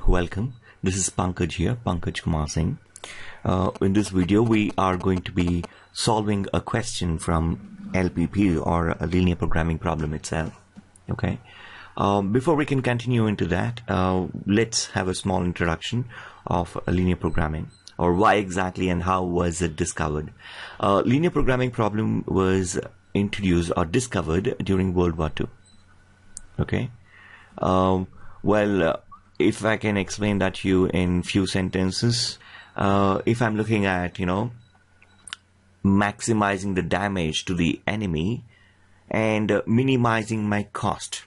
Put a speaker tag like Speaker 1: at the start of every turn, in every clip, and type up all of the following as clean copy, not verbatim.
Speaker 1: welcome. This is Pankaj here, Pankaj Kumar Singh. In this video, we are going to be solving a question from LPP or a linear programming problem itself. Okay. Before we can continue into that, let's have a small introduction of linear programming, or why exactly and how was it discovered. Linear programming problem was introduced or discovered during World War II. Okay. If I can explain that to you in few sentences, if I'm looking at, maximizing the damage to the enemy and minimizing my cost.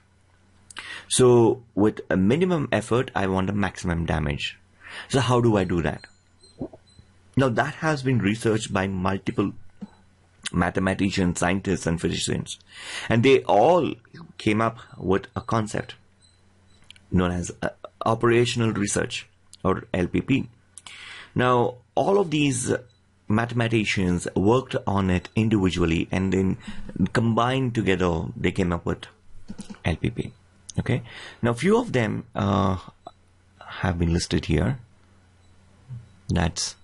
Speaker 1: So with a minimum effort, I want a maximum damage. So how do I do that? Now that has been researched by multiple mathematicians, scientists, and physicians, and they all came up with a concept known as operational research, or LPP. Now, all of these mathematicians worked on it individually, and then combined together, they came up with LPP. Okay. Now, few of them have been listed here. That's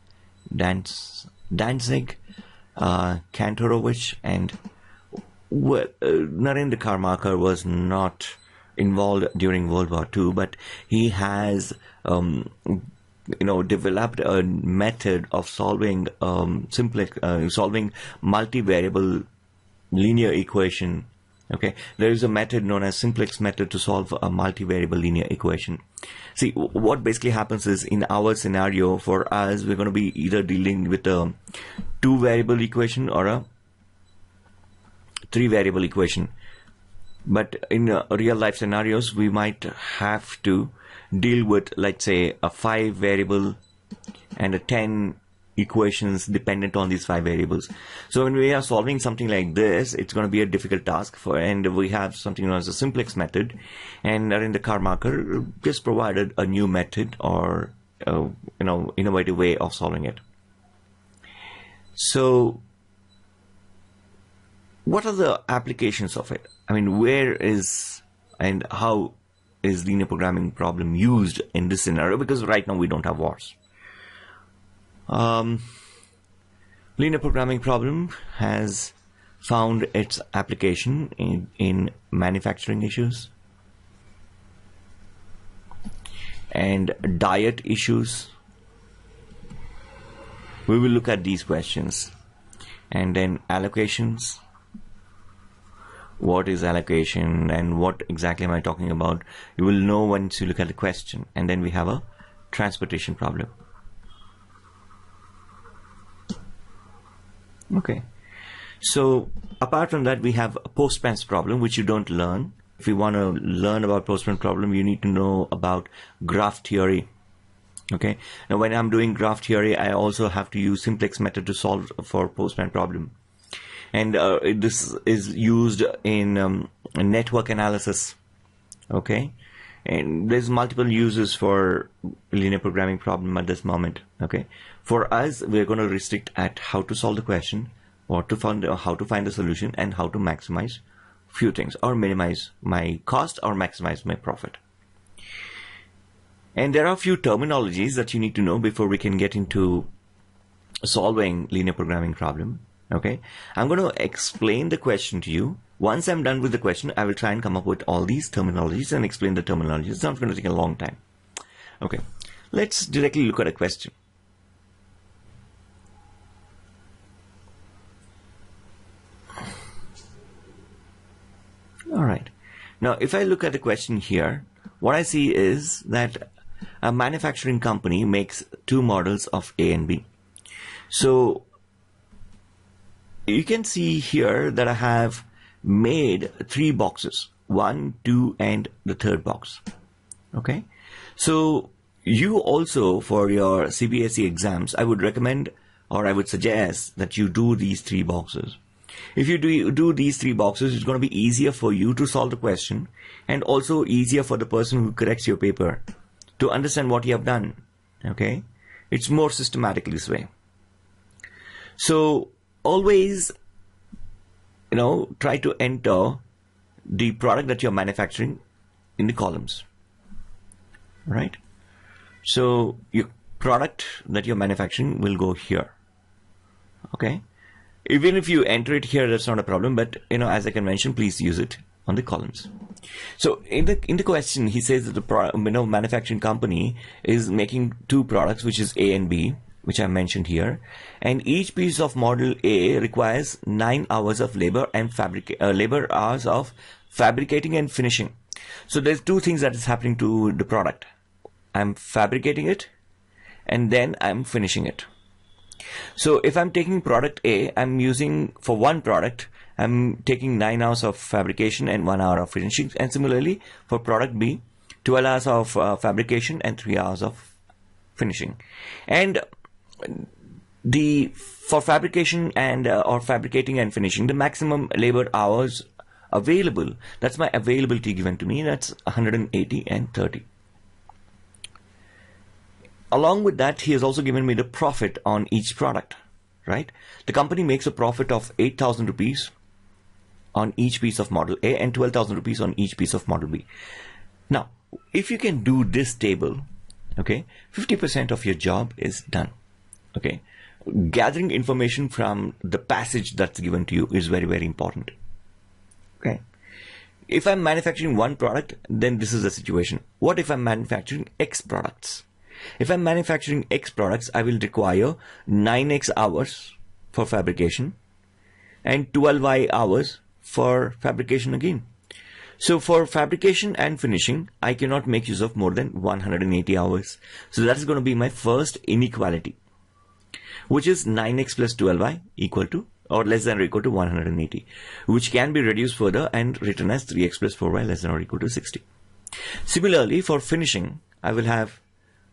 Speaker 1: Danzig, Kantorovich, and Narendra Karmakar was not involved during World War II, but he has developed a method of solving solving multivariable linear equation. Okay, there is a method known as simplex method to solve a multivariable linear equation. See, what basically happens is, in our scenario, for us, we're going to be either dealing with a 2-variable equation or a 3-variable equation. But in real life scenarios, we might have to deal with, let's say, a 5-variable and a 10 equations dependent on these 5 variables. So when we are solving something like this, it's going to be a difficult task and we have something known as a simplex method, and Narendra Karmakar just provided a new method or innovative way of solving it. So what are the applications of it? I mean, where is and how is linear programming problem used in this scenario? Because right now we don't have wars. Linear programming problem has found its application in manufacturing issues and diet issues. We will look at these questions, and then allocations. What is allocation and what exactly am I talking about? You will know once you look at the question. And then we have a transportation problem. Okay. So apart from that, we have a postman's problem, which you don't learn. If you want to learn about postman problem, you need to know about graph theory. Okay. Now when I'm doing graph theory, I also have to use simplex method to solve for postman problem. And this is used in network analysis. Okay, and there's multiple uses for linear programming problem at this moment. Okay, for us, we're going to restrict at how to solve the question, or how to find the solution, and how to maximize few things, or minimize my cost or maximize my profit. And there are a few terminologies that you need to know before we can get into solving linear programming problem. Okay, I'm going to explain the question to you. Once I'm done with the question, I will try and come up with all these terminologies and explain the terminologies. It's not going to take a long time. Okay, let's directly look at a question. All right. Now, if I look at the question here, what I see is that a manufacturing company makes 2 models of A and B. So you can see here that I have made 3 boxes, 1, 2, and the 3rd box. Okay. So you also, for your CBSE exams, I would recommend, or I would suggest, that you do these 3 boxes. If you do these 3 boxes, it's going to be easier for you to solve the question, and also easier for the person who corrects your paper to understand what you have done. Okay. It's more systematic this way. So always, try to enter the product that you're manufacturing in the columns, right? So your product that you're manufacturing will go here. Okay. Even if you enter it here, that's not a problem. But as I convention, please use it on the columns. So in the question, he says that the manufacturing company is making two products, which is A and B, which I mentioned here, and each piece of model A requires 9 hours of labor and labor hours of fabricating and finishing. So there's two things that is happening to the product. I'm fabricating it, and then I'm finishing it. So if I'm taking product A, I'm using for one product, I'm taking 9 hours of fabrication and 1 hour of finishing. And similarly for product B, 12 hours of fabrication and 3 hours of finishing. And for fabrication and or fabricating and finishing, the maximum labor hours available, that's my availability given to me, that's 180 and 30. Along with that, he has also given me the profit on each product, right? The company makes a profit of 8,000 rupees on each piece of model A and 12,000 rupees on each piece of model B. Now, if you can do this table, okay, 50% of your job is done, okay? Gathering information from the passage that's given to you is very, very important, okay? If I'm manufacturing one product, then this is the situation. What if I'm manufacturing X products? If I'm manufacturing X products, I will require 9X hours for fabrication and 12Y hours for fabrication again. So for fabrication and finishing, I cannot make use of more than 180 hours. So that is going to be my first inequality, which is 9X plus 12Y equal to or less than or equal to 180, which can be reduced further and written as 3X plus 4Y less than or equal to 60. Similarly, for finishing, I will have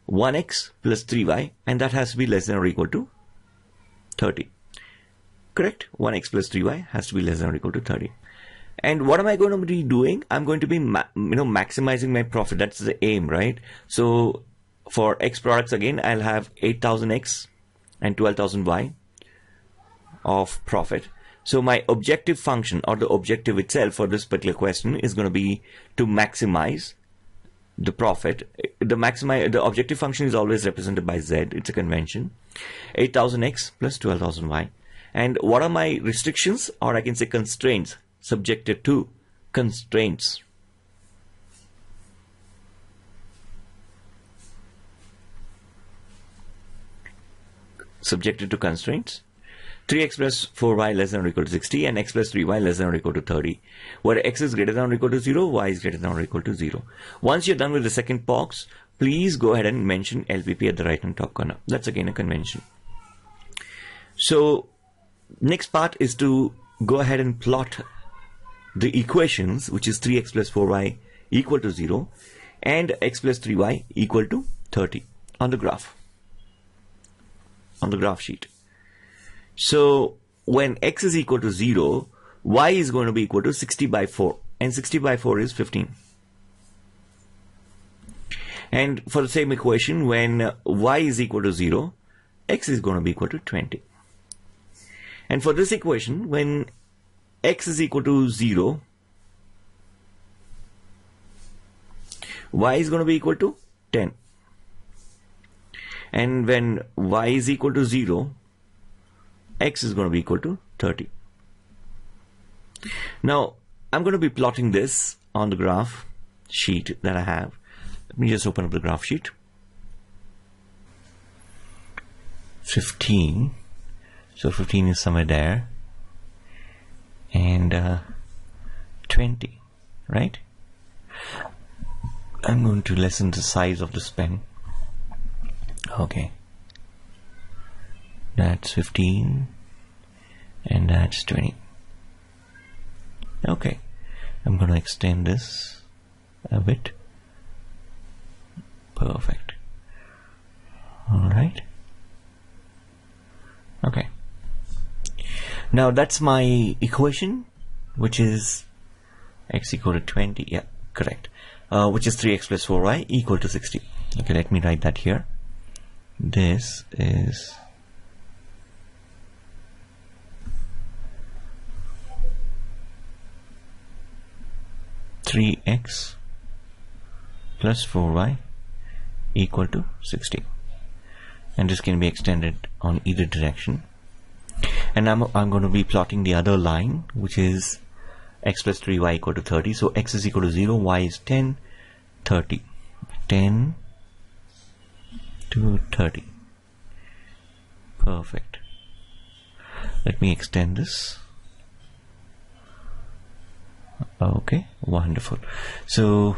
Speaker 1: 1x plus 3y, and that has to be less than or equal to 30. Correct? 1x plus 3y has to be less than or equal to 30. And what am I going to be doing? I'm going to be maximizing my profit. That's the aim, right? So for x products, again, I'll have 8,000x and 12,000y of profit. So my objective function, or the objective itself for this particular question, is going to be to maximize the profit. The objective function is always represented by z. It's a convention. 8,000x plus 12,000y. And what are my restrictions, or I can say constraints, subjected to constraints? Subjected to constraints. 3x plus 4y less than or equal to 60 and x plus 3y less than or equal to 30, where x is greater than or equal to 0, y is greater than or equal to 0. Once you're done with the second box, please go ahead and mention LPP at the right hand top corner. That's again a convention. So next part is to go ahead and plot the equations, which is 3x plus 4y equal to 0 and x plus 3y equal to 30 on the graph sheet. So when x is equal to 0, y is going to be equal to 60 by 4, and 60 by 4 is 15. And for the same equation, when y is equal to 0, x is going to be equal to 20. And for this equation, when x is equal to 0, y is going to be equal to 10. And when y is equal to 0, x is going to be equal to 30. Now, I'm going to be plotting this on the graph sheet that I have. Let me just open up the graph sheet. 15. So 15 is somewhere there. And 20, right? I'm going to lessen the size of this pen. Okay. That's 15 and that's 20. Okay, I'm going to extend this a bit. Perfect. Alright. Okay. Now that's my equation, which is x equal to 20. Yeah, correct. Which is 3x plus 4y equal to 60. Okay, let me write that here. This is 3x plus 4y equal to 60, and this can be extended on either direction. And I'm going to be plotting the other line, which is x plus 3y equal to 30. So x is equal to 0, y is 10, 30, 10 to 30. Perfect. Let me extend this. Okay, wonderful. So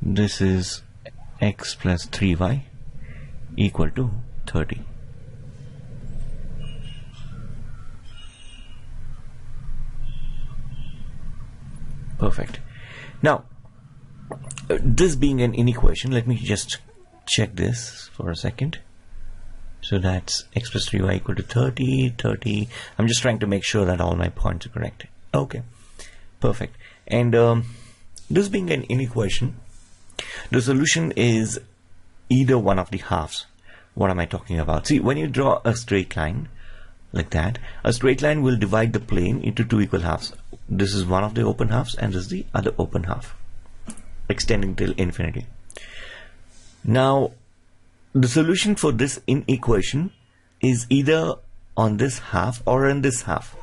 Speaker 1: this is x plus 3y equal to 30. Perfect. Now, this being an inequation, let me just check this for a second. So that's x plus 3y equal to 30, 30. I'm just trying to make sure that all my points are correct. Okay, perfect. And this being an inequation, the solution is either one of the halves. What am I talking about? See, when you draw a straight line like that, a straight line will divide the plane into two equal halves. This is one of the open halves and this is the other open half, extending till infinity. Now, the solution for this inequation is either on this half or in this half.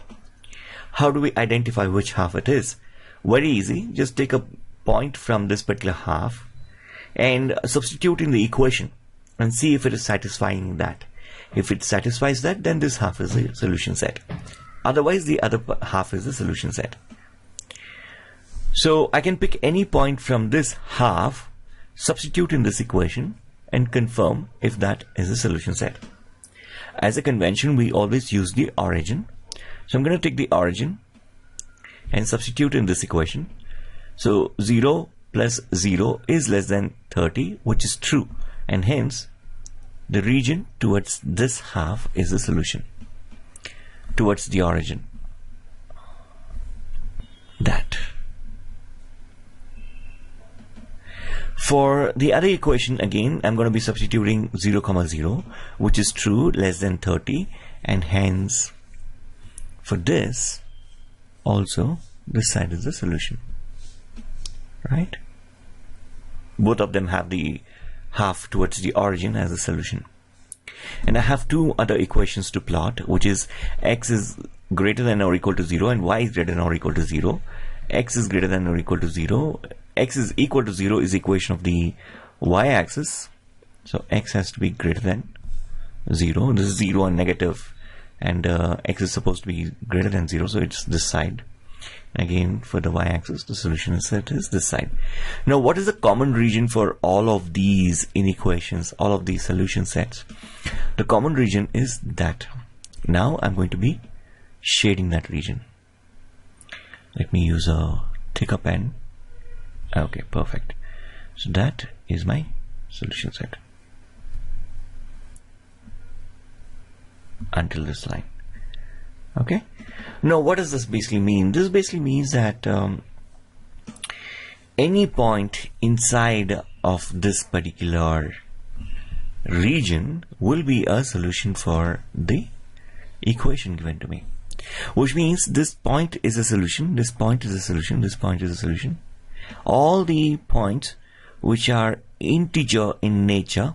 Speaker 1: How do we identify which half it is? Very easy. Just take a point from this particular half and substitute in the equation and see if it is satisfying that. If it satisfies that, then this half is the solution set. Otherwise, the other half is the solution set. So I can pick any point from this half, substitute in this equation, and confirm if that is a solution set. As a convention, we always use the origin. So I'm going to take the origin and substitute in this equation. So 0 plus 0 is less than 30, which is true. And hence, the region towards this half is the solution, towards the origin. That. For the other equation, again, I'm going to be substituting 0, 0, which is true, less than 30, and hence, for this, also, this side is the solution, right? Both of them have the half towards the origin as a solution. And I have two other equations to plot, which is x is greater than or equal to 0 and y is greater than or equal to 0. X is greater than or equal to 0. X is equal to 0 is the equation of the y-axis. So x has to be greater than 0. This is 0 and negative, and x is supposed to be greater than 0, so it's this side. Again, for the y-axis, the solution set is this side. Now, what is the common region for all of these inequations, all of these solution sets? The common region is that. Now, I'm going to be shading that region. Let me use a thicker pen. Okay, perfect. So that is my solution set until this line. Okay. Now, what does this basically mean? This basically means that any point inside of this particular region will be a solution for the equation given to me, which means this point is a solution, this point is a solution, this point is a solution. All the points which are integer in nature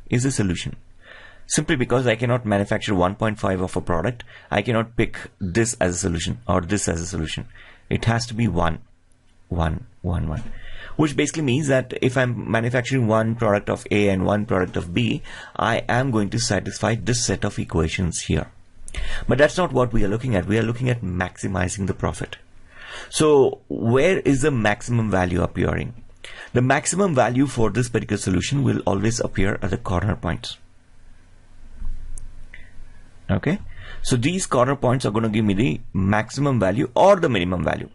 Speaker 1: is a solution. Simply because I cannot manufacture 1.5 of a product, I cannot pick this as a solution or this as a solution. It has to be 1, 1, 1, 1. Which basically means that if I'm manufacturing one product of A and one product of B, I am going to satisfy this set of equations here. But that's not what we are looking at. We are looking at maximizing the profit. So where is the maximum value appearing? The maximum value for this particular solution will always appear at the corner points. Okay, so these corner points are going to give me the maximum value or the minimum value.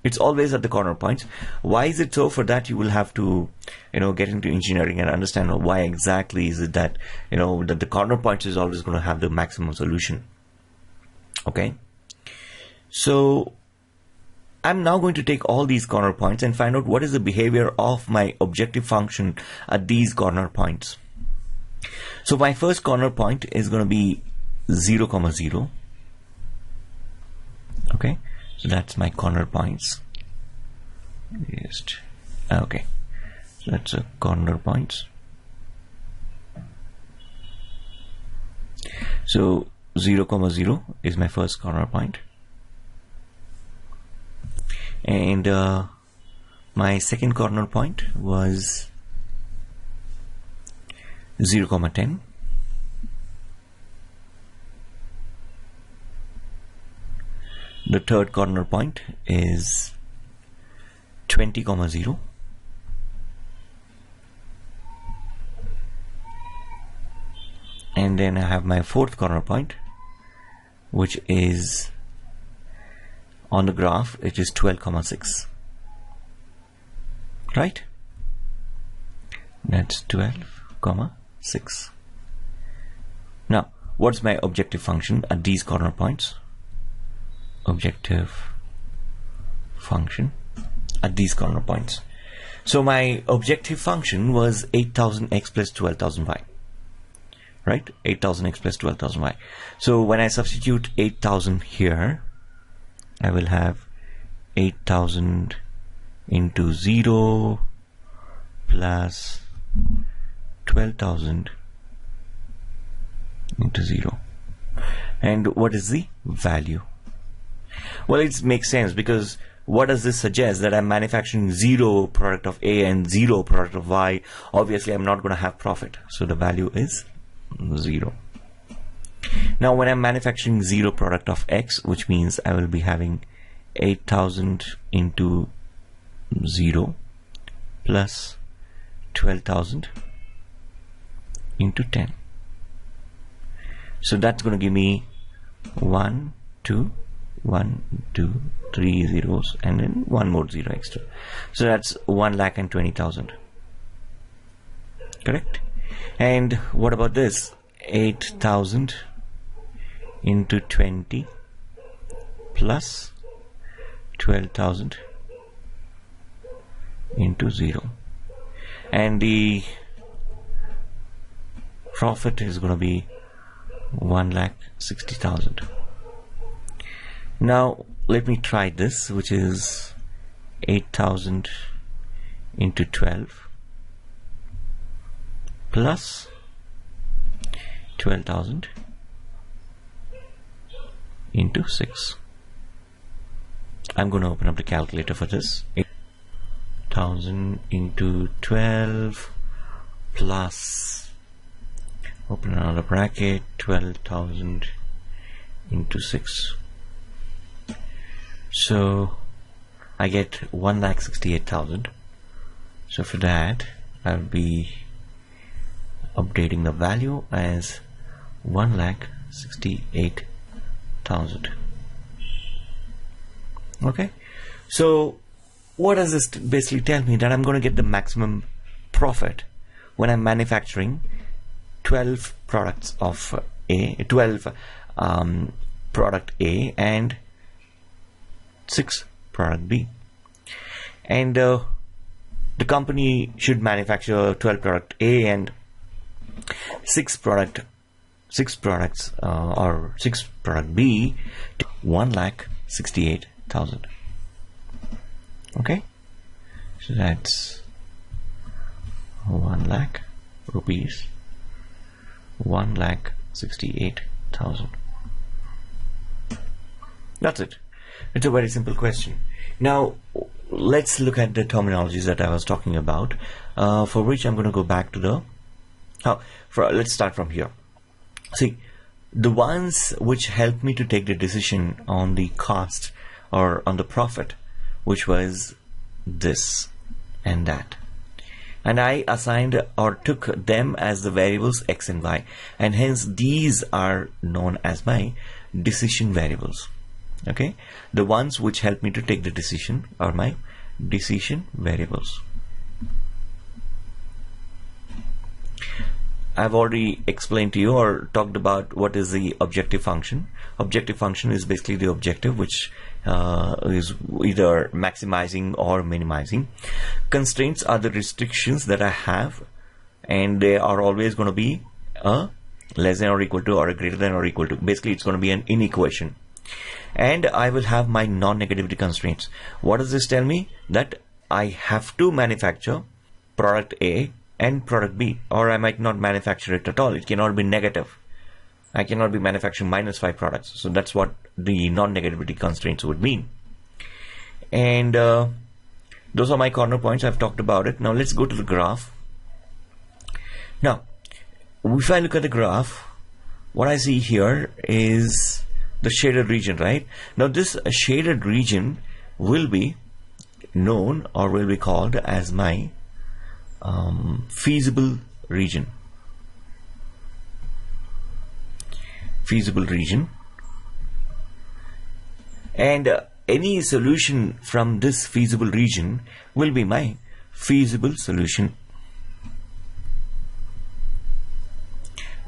Speaker 1: It's always at the corner points. Why is it so? For that, you will have to, get into engineering and understand why exactly is it that, that the corner points is always going to have the maximum solution. Okay, so I'm now going to take all these corner points and find out what is the behavior of my objective function at these corner points. So my first corner point is going to be 0, 0. Okay, so that's my corner points. Just okay, so that's a corner points. So 0, 0 is my first corner point, and my second corner point was 0, 10. The third corner point is 20, 0. And then I have my fourth corner point, which is on the graph, it is 12, 6. Right? That's 12, 6. Now, what's my objective function at these corner points? Objective function at these corner points. So my objective function was 8000x plus 12,000y. Right? 8000x plus 12,000y. So when I substitute 8000 here, I will have 8000 into 0 plus 12,000 into 0. And what is the value? Well, it makes sense, because what does this suggest? That I'm manufacturing 0 product of A and 0 product of Y. Obviously, I'm not going to have profit. So the value is 0. Now, when I'm manufacturing 0 product of X, which means I will be having 8000 into 0 plus 12,000 into 10. So that's going to give me 1, 2, 3 zeros, and then one more 0 extra. So that's 1,20,000. Correct? And what about this? 8,000 into 20 plus 12,000 into 0. And the profit is going to be 1,60,000. Now let me try this, which is 8,000 into 12 plus 12,000 into 6. I'm going to open up the calculator for this. 8,000 into 12 plus, open another bracket, 12,000 into 6. So I get 1,68,000. So for that, I'll be updating the value as 1,68,000. Okay, so what does this basically tell me? That I'm going to get the maximum profit when I'm manufacturing 12 products of A, 12 product A and 6 product B. And the company should manufacture 12 product A and 6 products or 6 product B to 1,68,000. Okay, so that's 1 lakh rupees, 1,68,000. That's it. It's a very simple question. Now let's look at the terminologies that I was talking about, for which I'm going to go back to the let's start from here. See, the ones which helped me to take the decision on the cost or on the profit, which was this and that, and I assigned or took them as the variables X and Y, and hence these are known as my decision variables. Okay, the ones which help me to take the decision are my decision variables. I've already explained to you or talked about what is the objective function. Objective function is basically the objective which is either maximizing or minimizing. Constraints are the restrictions that I have, and they are always going to be a less than or equal to or a greater than or equal to. Basically, it's going to be an inequation. And I will have my non-negativity constraints. What does this tell me? That I have to manufacture product A and product B, or I might not manufacture it at all. It cannot be negative. I cannot be manufacturing minus 5 products. So that's what the non-negativity constraints would mean. And those are my corner points. I've talked about it. Now let's go to the graph. Now, if I look at the graph, what I see here is the shaded region, right? Now this shaded region will be known or will be called as my feasible region. Feasible region. And any solution from this feasible region will be my feasible solution.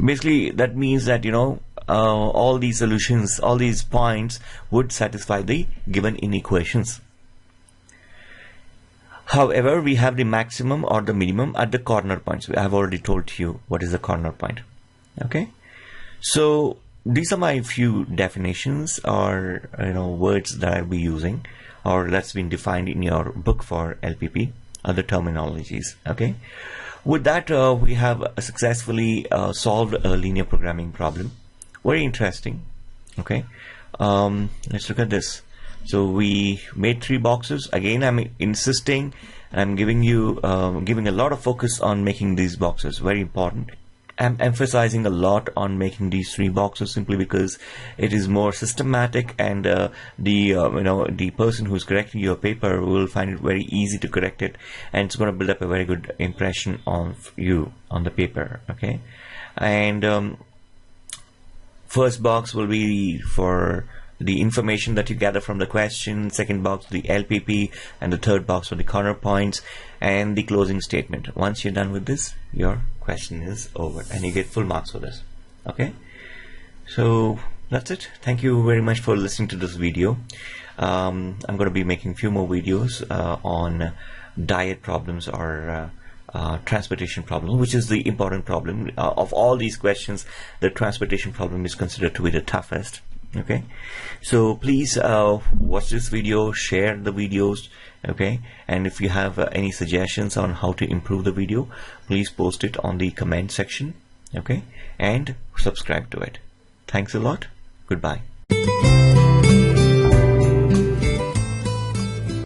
Speaker 1: Basically, that means that, you know, all these solutions, all these points would satisfy the given inequations. However, we have the maximum or the minimum at the corner points. I have already told you what is the corner point. Okay, so these are my few definitions or, you know, words that I'll be using, or that's been defined in your book for LPP, other terminologies. Okay, with that we have successfully solved a linear programming problem. Very interesting. Okay, let's look at this. So we made 3 boxes. Again, I'm insisting, I'm giving you giving a lot of focus on making these boxes. Very important. I'm emphasizing a lot on making these 3 boxes simply because it is more systematic, and the person who's correcting your paper will find it very easy to correct it, and it's going to build up a very good impression of you on the paper. Okay, and first box will be for the information that you gather from the question, second box the LPP, and the third box for the corner points and the closing statement. Once you're done with this, your question is over and you get full marks for this. Okay, so that's it. Thank you very much for listening to this video. I'm going to be making a few more videos on diet problems or transportation problem, which is the important problem of all these questions. The transportation problem is considered to be the toughest. Okay, so please watch this video, share the videos. Okay, and if you have any suggestions on how to improve the video, please post it on the comment section. Okay, and subscribe to it. Thanks a lot. Goodbye.